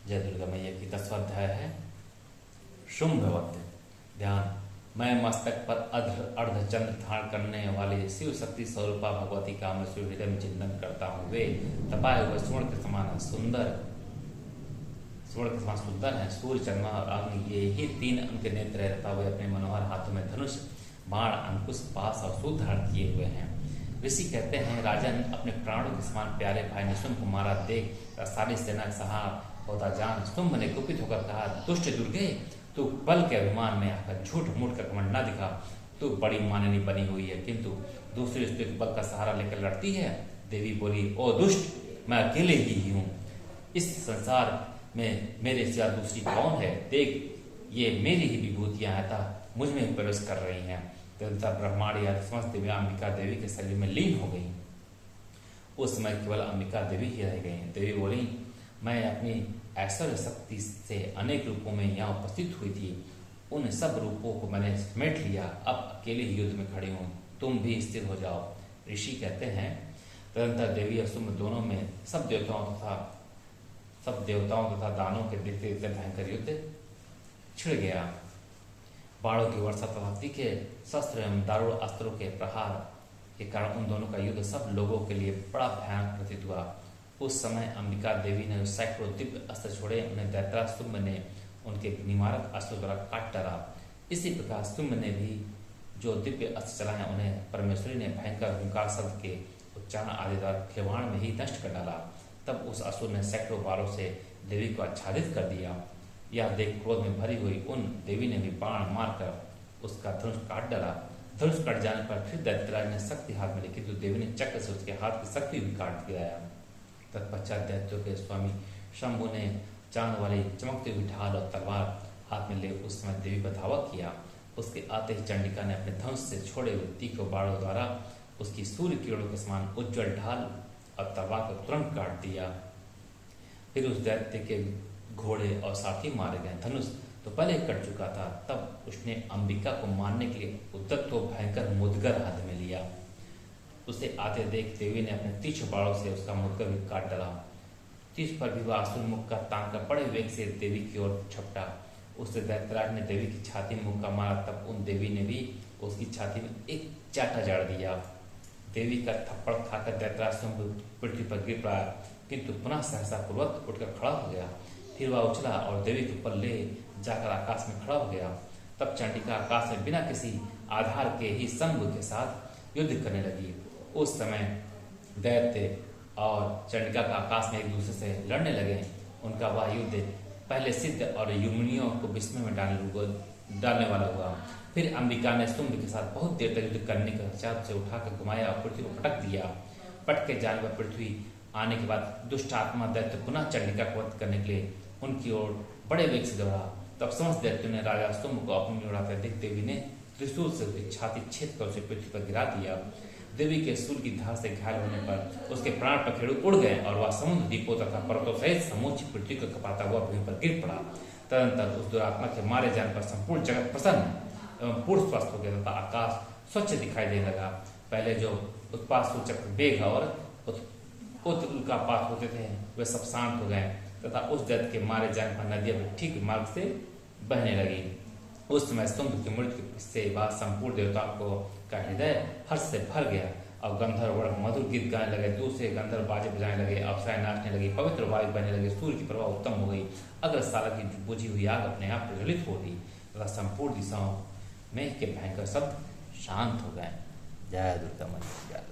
जय दुर्गा मैया की 10वां अध्याय है शुंभवत। ध्यान। मैं मस्तक पर अर्धचंद्र धारण करने वाली शिव शक्ति स्वरूपा भगवती का मैं हृदय में चिंतन करता हूँ। वे तपाए हुए स्वर्ण के समान सुंदर है। सूर्य, चंद्रमा और अग्नि, ये ही 3 उनके नेत्र है तथा वे अपने मनोहर हाथों में धनुष, बाण, अंकुश, पास और सूत्र धारण किए हुए हैं। ऋषि कहते हैं, राजन, अपने प्राणों के समान प्यारे भाई निशुंभ को मारा देख सारी सेना सहा होता जान शुंभ ने कुपित होकर कहा, दुष्ट दुर्गे, तू बल के अभिमान में आकर झूठ मूठ कर घमंड न दिखा। तू बड़ी माननी बनी हुई है, किंतु दूसरे स्त्री के बल का सहारा लेकर लड़ती है। देवी बोली, ओ दुष्ट, मैं अकेले ही हूँ। इस संसार में मेरे सिवा दूसरी कौन है? देख, ये मेरी ही विभूतियां अतः मुझ में प्रवेश कर रही हैं। तदंतर ब्रह्मांड या समस्त दिव्या अंबिका देवी के शरीर में लीन हो गई। उस समय केवल अंबिका देवी ही रह गई। देवी बोली, मैं अपनी ऐश्वर्य शक्ति से अनेक रूपों में यहाँ उपस्थित हुई थी। उन सब रूपों को मैंने समेट लिया। अब अकेले ही युद्ध में खड़ी हूँ, तुम भी स्थिर हो जाओ। ऋषि कहते हैं, तदंतर देवी और शुंभ दोनों में सब देवताओं तथा दानों के देखते देखते भयंकर युद्ध छिड़ गया। बाणों की वर्षा तथा तीखे शस्त्र एवं दारुण अस्त्रों के प्रहार के कारण उन दोनों का युद्ध सब लोगों के लिए बड़ा भयानक प्रतीत हुआ। उस समय अंबिका देवी ने सैकड़ों दिव्य अस्त्र छोड़े। उन्हें दैत्याज शुंभ ने उनके निमारक अस्त्रों द्वारा काट डाला। इसी प्रकार शुंभ ने भी जो दिव्य अस्त्र चलाए उन्हें परमेश्वरी ने भयंकर हुंकार शब्द के उच्चारण आदि द्वारा खिलवाड़ में ही नष्ट कर डाला। तब उस असुर ने सैकड़ों बारों से देवी को आच्छादित कर दिया। यह देख क्रोध में भरी हुई उन देवी ने भी बाण मारकर उसका धनुष काट डाला। धनुष कट जाने पर फिर दैत्यराज ने शक्ति हाथ में ली, किंतु देवी ने चक्र से उसके हाथ की शक्ति भी काट गिराया। तत्पश्चात दैत्यों के स्वामी शंभु ने चांद वाली चमकती हुई ढाल और तलवार हाथ में ले उस समय देवी पर धावा किया। उसके आते ही चंडिका ने अपने धनुष से छोड़े हुए तीखे बाणों द्वारा उसकी सूर्य किरणों के समान उज्जवल ढाल और तलवार को तुरंत काट दिया। फिर उस दैत्य के घोड़े और साथी मारे गए। धनुष तो पहले कट चुका था। तब उसने अंबिका को मारने के लिए उद्यत को भयंकर मुदगर हाथ में लिया। उसे आते देख देवी ने अपने तीक्ष्ण बाणों से उसका मुदगर भी काट डाला। तीस पर भी वह असुर मुख का तांग कर बड़े वेग से देवी की ओर झपटा। उससे दैत्यराज ने देवी की छाती में मुक्का मारा। तब उन देवी ने भी उसकी छाती में एक चाटा जड़ दिया। देवी का थप्पड़ खाकर दैत्यराज शुंभ पृथ्वी पर गिर पड़ा, किंतु पुनः सहसा पूर्वक उठकर खड़ा हो गया। फिर वह उछला और देवी के ऊपर ले जाकर आकाश में खड़ा हो गया। तब चंडिका आकाश में बिना किसी आधार के ही शंभु के साथ युद्ध करने लगी। उस समय दैत्य और चंडिका का आकाश में एक दूसरे से लड़ने लगे। उनका वह युद्ध पहले सिद्ध और युमनियों को विस्मय में डालने वाला हुआ। फिर अंबिका ने शुंभ के साथ बहुत देर तक युद्ध करने के पश्चात से उठाकर घुमाया और पृथ्वी को पटक दिया। पटके जाने पर पृथ्वी आने के बाद दुष्ट आत्मा दैत्य पुनः चंडिका को वध करने के लिए उनकी ओर बड़े वेग से दौड़ा। तब समस्त दैत्यों ने राजा शुंभ को अपनी ओर आते देखते देवी ने त्रिशूल से उसकी छाती छेद कर उसे पृथ्वी पर गिरा दिया। देवी के शूल की धार से घायल होने पर उसके प्राण पखेरु उड़ गए और वह समुद्र द्वीपों तथा पर्वतों सहित समूची पृथ्वी को कपाता हुआ भूमि पर गिर पड़ा। तदनंतर उस दुरात्मा के मारे जाने पर संपूर्ण जगत प्रसन्न एवं पूर्ण स्वस्थ हो गया तथा आकाश स्वच्छ दिखाई देने लगा। पहले जो उत्पात सूचक वेग और उल्कापात होते थे वे सब शांत हो गए तथा उस दैत्य के मारे जाने पर नदियां ठीक मार्ग से बहने लगी। उस समय शुंभ की मृत्यु से बाद संपूर्ण देवताओं का हृदय हर्ष से भर गया और गंधर्व वर्ग मधुर गीत गाने लगे। दूसरे गंधर्व बाजे बजाने लगे, अप्सराएं नाचने लगी, पवित्र वायु बहने लगे, सूर्य की प्रभा उत्तम हो गई, अग्रसाला की बुझी हुई आग अपने आप प्रज्वलित हो गई तथा संपूर्ण दिशाओं में के भयंकर शब्द शांत हो गए। जय दुर्गा मैया।